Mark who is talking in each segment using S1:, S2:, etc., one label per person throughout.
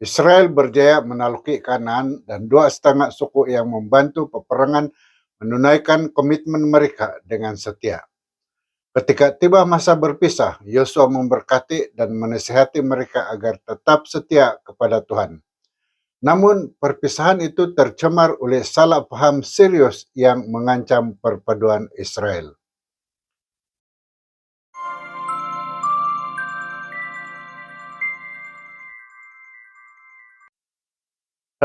S1: Israel berjaya menaklukki Kanaan dan dua setengah suku yang membantu peperangan menunaikan komitmen mereka dengan setia. Ketika tiba masa berpisah, Yosua memberkati dan menasihati mereka agar tetap setia kepada Tuhan. Namun, perpisahan itu tercemar oleh salah paham serius yang mengancam perpaduan Israel.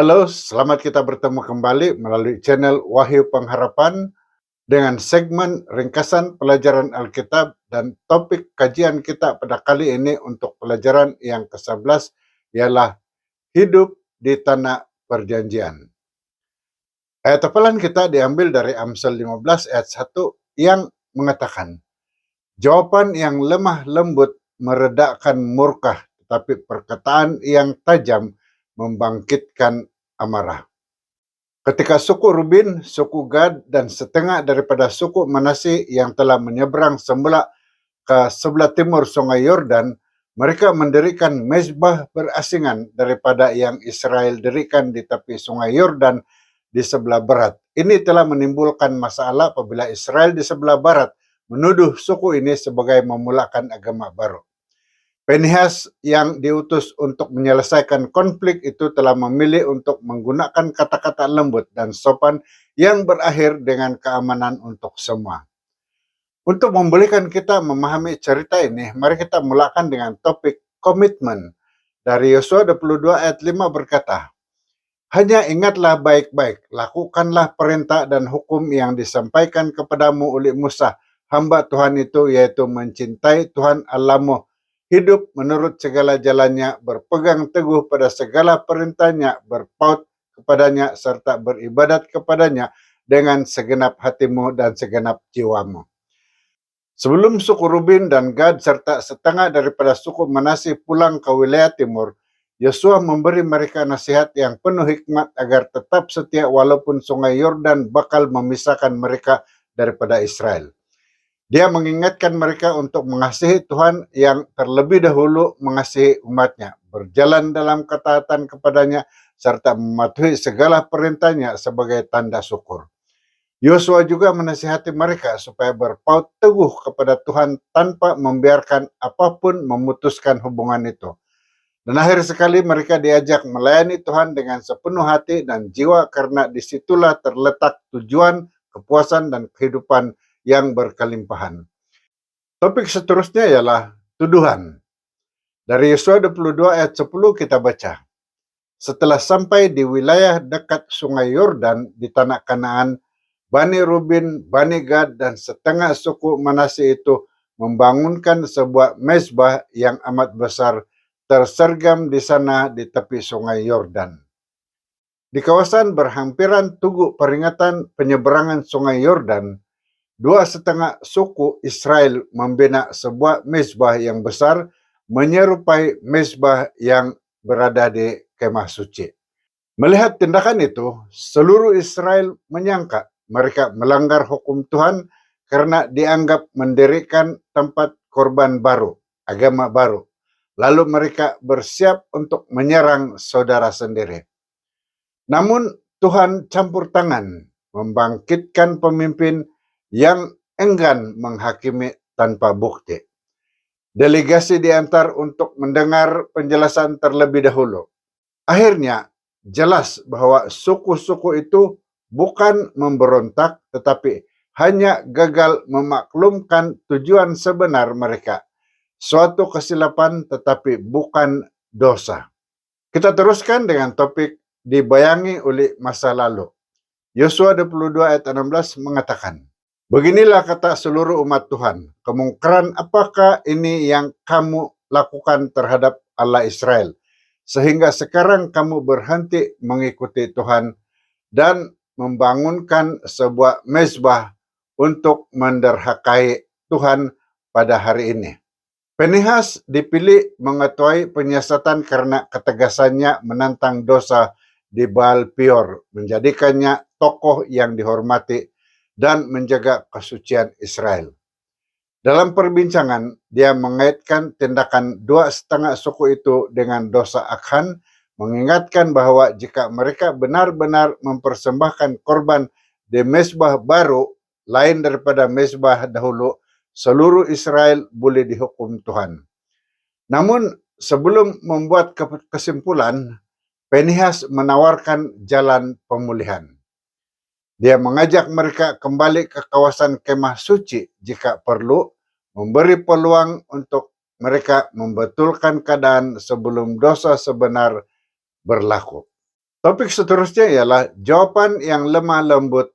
S1: Halo, selamat kita bertemu kembali melalui channel Wahyu Pengharapan dengan segmen ringkasan pelajaran Alkitab dan topik kajian kita pada kali ini untuk pelajaran yang ke-11 ialah hidup di tanah perjanjian. Ayat hafalan kita diambil dari Amsal 15 ayat 1 yang mengatakan, jawaban yang lemah lembut meredakan murka, tetapi perkataan yang tajam membangkitkan amarah. Ketika suku Rubin, suku Gad, dan setengah daripada suku Manasye yang telah menyeberang semula ke sebelah timur sungai Yordan, mereka mendirikan mezbah berasingan daripada yang Israel dirikan di tepi sungai Yordan di sebelah barat. Ini telah menimbulkan masalah apabila Israel di sebelah barat menuduh suku ini sebagai memulakan agama baru. Pinehas yang diutus untuk menyelesaikan konflik itu telah memilih untuk menggunakan kata-kata lembut dan sopan yang berakhir dengan keamanan untuk semua. Untuk membolehkan kita memahami cerita ini, mari kita mulakan dengan topik komitmen. Dari Yosua 22 ayat 5 berkata, hanya ingatlah baik-baik, lakukanlah perintah dan hukum yang disampaikan kepadamu oleh Musa, hamba Tuhan itu, yaitu mencintai Tuhan Allahmu, hidup menurut segala jalannya, berpegang teguh pada segala perintahnya, berpaut kepadanya, serta beribadat kepadanya dengan segenap hatimu dan segenap jiwamu. Sebelum suku Rubin dan Gad serta setengah daripada suku Manasye pulang ke wilayah timur, Yosua memberi mereka nasihat yang penuh hikmat agar tetap setia walaupun sungai Yordan bakal memisahkan mereka daripada Israel. Dia mengingatkan mereka untuk mengasihi Tuhan yang terlebih dahulu mengasihi umatnya, berjalan dalam ketaatan kepadanya, serta mematuhi segala perintahnya sebagai tanda syukur. Yosua juga menasihati mereka supaya berpaut teguh kepada Tuhan tanpa membiarkan apapun memutuskan hubungan itu. Dan akhir sekali mereka diajak melayani Tuhan dengan sepenuh hati dan jiwa karena disitulah terletak tujuan, kepuasan, dan kehidupan yang berkelimpahan. Topik seterusnya ialah tuduhan. Dari Yosua 22 ayat 10 kita baca. Setelah sampai di wilayah dekat sungai Yordan di tanah Kanaan, Bani Rubin, Bani Gad, dan setengah suku Manasye itu membangunkan sebuah mezbah yang amat besar tersergam di sana di tepi sungai Yordan. Di kawasan berhampiran tugu peringatan penyeberangan sungai Yordan, dua setengah suku Israel membina sebuah mezbah yang besar menyerupai mezbah yang berada di kemah suci. Melihat tindakan itu, seluruh Israel menyangka mereka melanggar hukum Tuhan karena dianggap mendirikan tempat korban baru, agama baru. Lalu mereka bersiap untuk menyerang saudara sendiri. Namun Tuhan campur tangan, membangkitkan pemimpin yang enggan menghakimi tanpa bukti. Delegasi diantar untuk mendengar penjelasan terlebih dahulu. Akhirnya jelas bahwa suku-suku itu bukan memberontak, tetapi hanya gagal memaklumkan tujuan sebenar mereka. Suatu kesilapan tetapi bukan dosa. Kita teruskan dengan topik dibayangi oleh masa lalu. Yosua 22 ayat 16 mengatakan, beginilah kata seluruh umat Tuhan, kemungkaran apakah ini yang kamu lakukan terhadap Allah Israel, sehingga sekarang kamu berhenti mengikuti Tuhan dan membangunkan sebuah mezbah untuk menderhakai Tuhan pada hari ini. Pinehas dipilih mengetuai penyiasatan karena ketegasannya menantang dosa di Baal Peor, menjadikannya tokoh yang dihormati dan menjaga kesucian Israel. Dalam perbincangan, dia mengaitkan tindakan dua setengah suku itu dengan dosa Akhan, mengingatkan bahwa jika mereka benar-benar mempersembahkan korban di mezbah baru lain daripada mezbah dahulu, seluruh Israel boleh dihukum Tuhan. Namun sebelum membuat kesimpulan, Pinehas menawarkan jalan pemulihan. Dia mengajak mereka kembali ke kawasan kemah suci jika perlu, memberi peluang untuk mereka membetulkan keadaan sebelum dosa sebenar berlaku. Topik seterusnya ialah jawaban yang lemah lembut.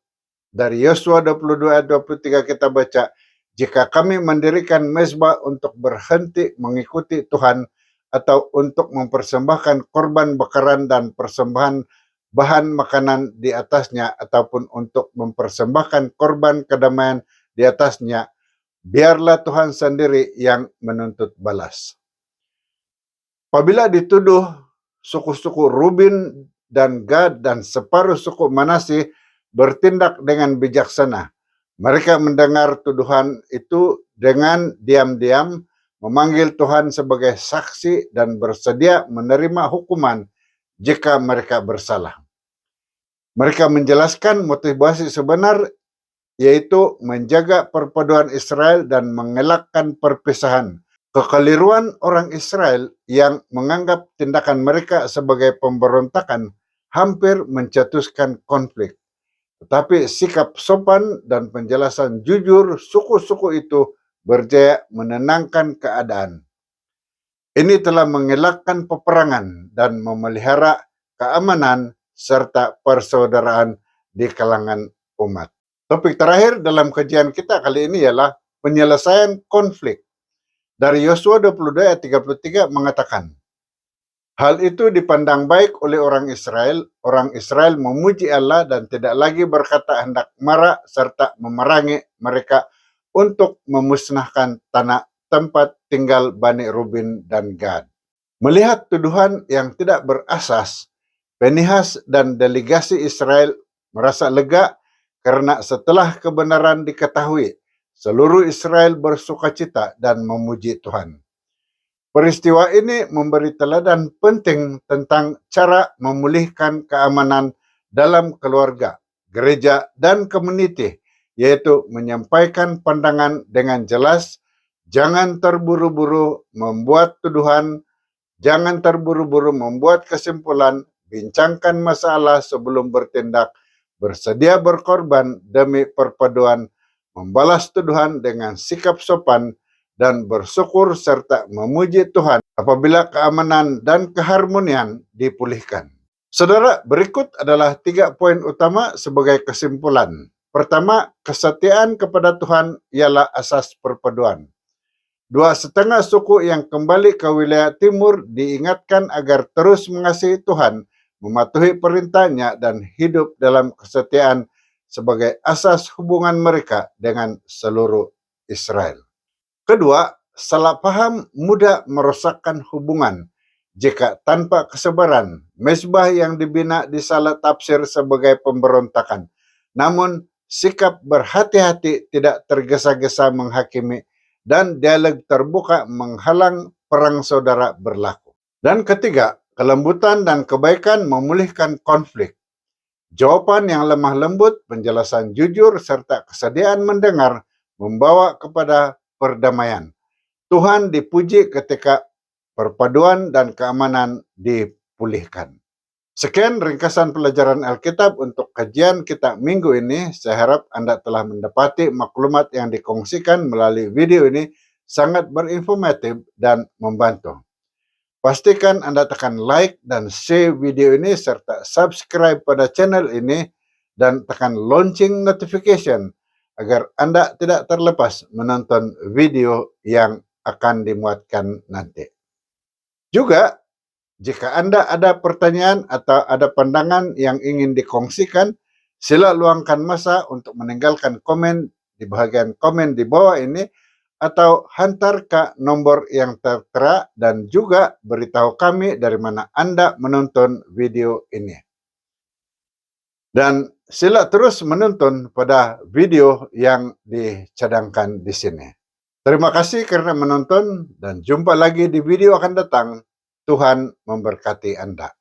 S1: Dari Yosua 22 ayat 23 kita baca, jika kami mendirikan mezbah untuk berhenti mengikuti Tuhan atau untuk mempersembahkan korban bakaran dan persembahan bahan makanan di atasnya ataupun untuk mempersembahkan korban kedamaian di atasnya, biarlah Tuhan sendiri yang menuntut balas. Apabila dituduh suku-suku Ruben dan Gad dan separuh suku Manasye bertindak dengan bijaksana, mereka mendengar tuduhan itu dengan diam-diam, memanggil Tuhan sebagai saksi dan bersedia menerima hukuman jika mereka bersalah. Mereka menjelaskan motivasi sebenar, yaitu menjaga perpaduan Israel dan mengelakkan perpisahan. Kekeliruan orang Israel yang menganggap tindakan mereka sebagai pemberontakan hampir mencetuskan konflik. Tetapi sikap sopan dan penjelasan jujur suku-suku itu berjaya menenangkan keadaan. Ini telah mengelakkan peperangan dan memelihara keamanan serta persaudaraan di kalangan umat. Topik terakhir dalam kajian kita kali ini ialah penyelesaian konflik. Dari Yosua 22 ayat 33 mengatakan, hal itu dipandang baik oleh orang Israel memuji Allah dan tidak lagi berkata hendak marah serta memerangi mereka untuk memusnahkan tanah tempat tinggal Bani Ruben dan Gad. Melihat tuduhan yang tidak berasas, Pinehas dan delegasi Israel merasa lega karena setelah kebenaran diketahui, seluruh Israel bersukacita dan memuji Tuhan. Peristiwa ini memberi teladan penting tentang cara memulihkan keamanan dalam keluarga, gereja, dan komuniti, yaitu menyampaikan pandangan dengan jelas, jangan terburu-buru membuat tuduhan, jangan terburu-buru membuat kesimpulan, bincangkan masalah sebelum bertindak, bersedia berkorban demi perpaduan, membalas tuduhan dengan sikap sopan, dan bersyukur serta memuji Tuhan apabila keamanan dan keharmonian dipulihkan. Saudara, berikut adalah 3 poin utama sebagai kesimpulan. Pertama, kesetiaan kepada Tuhan ialah asas perpaduan. 2,5 suku yang kembali ke wilayah timur diingatkan agar terus mengasihi Tuhan, mematuhi perintahnya, dan hidup dalam kesetiaan sebagai asas hubungan mereka dengan seluruh Israel. Kedua, salah paham mudah merosakkan hubungan. Jika tanpa kesabaran, mezbah yang dibina disalah tafsir sebagai pemberontakan. Namun, sikap berhati-hati tidak tergesa-gesa menghakimi dan dialog terbuka menghalang perang saudara berlaku. Dan ketiga, kelembutan dan kebaikan memulihkan konflik. Jawaban yang lemah lembut, penjelasan jujur, serta kesediaan mendengar membawa kepada perdamaian. Tuhan dipuji ketika perpaduan dan keamanan dipulihkan. Sekian ringkasan pelajaran Alkitab untuk kajian kita minggu ini. Saya harap Anda telah mendapati maklumat yang dikongsikan melalui video ini sangat berinformatif dan membantu. Pastikan Anda tekan like dan share video ini serta subscribe pada channel ini dan tekan lonceng notification agar Anda tidak terlepas menonton video yang akan dimuatkan nanti. Juga, jika Anda ada pertanyaan atau ada pandangan yang ingin dikongsikan, sila luangkan masa untuk meninggalkan komen di bagian komen di bawah ini atau hantar ke nomor yang tertera dan juga beritahu kami dari mana Anda menonton video ini. Dan sila terus menonton pada video yang dicadangkan di sini. Terima kasih karena menonton dan jumpa lagi di video akan datang. Tuhan memberkati Anda.